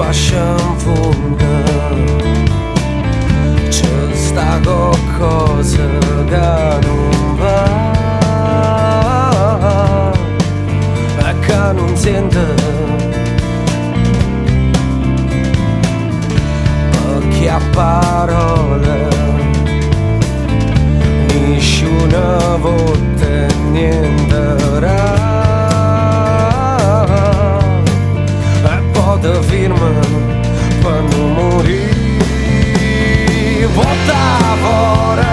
lascia in fondo, c'è sta qualcosa che non va e che non sente, perché a parole nessuna volta niente e poi ti firma per non morire. Vota fuori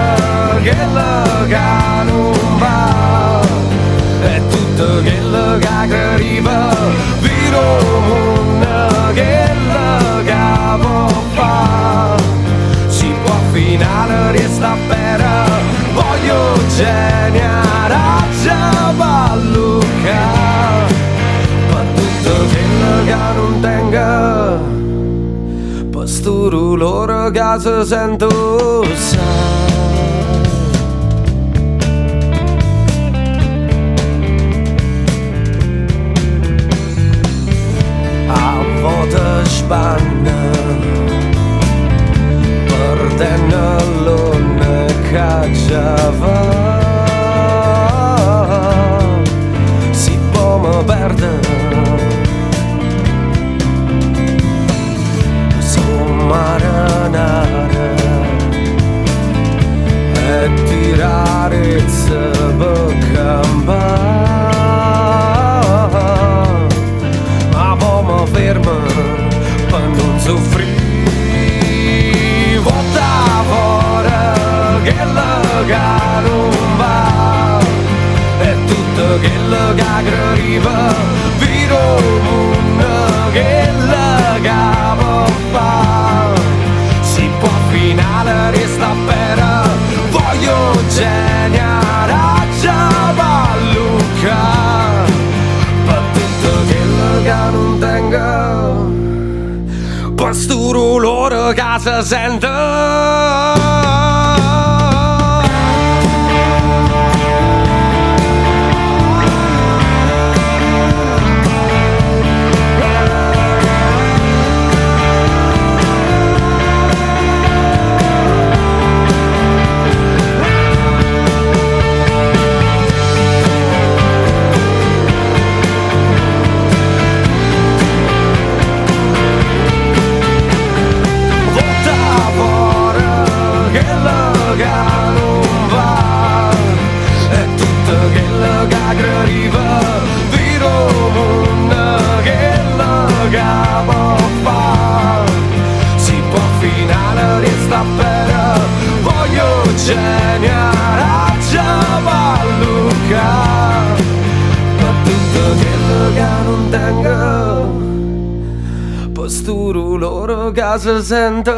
quello che non va e tutto quello che arriva, viro mondo quello che può fare. Si può finale resta bene, voglio geniare Giavalluca per tutto quello che non tenga, per sto loro che si sento a volte spanna perdendo l'unica che va, si può me perdere marinare e tirare per campare, ma poi mi fermo per non soffrire. Vota fuori quello che non va e tutto quello che arriva, viro mondo quello che può fare. Si può finale resta bene, voglio geniare Giavalluca per tutto quello che non tengo, per sto loro che si sente. Geniare Giavalluca per tutto quello che non tengo, per sto loro che si sente,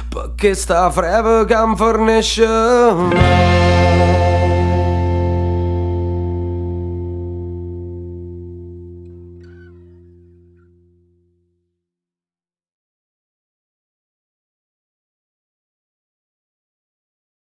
perché sta freve che mi fornisce.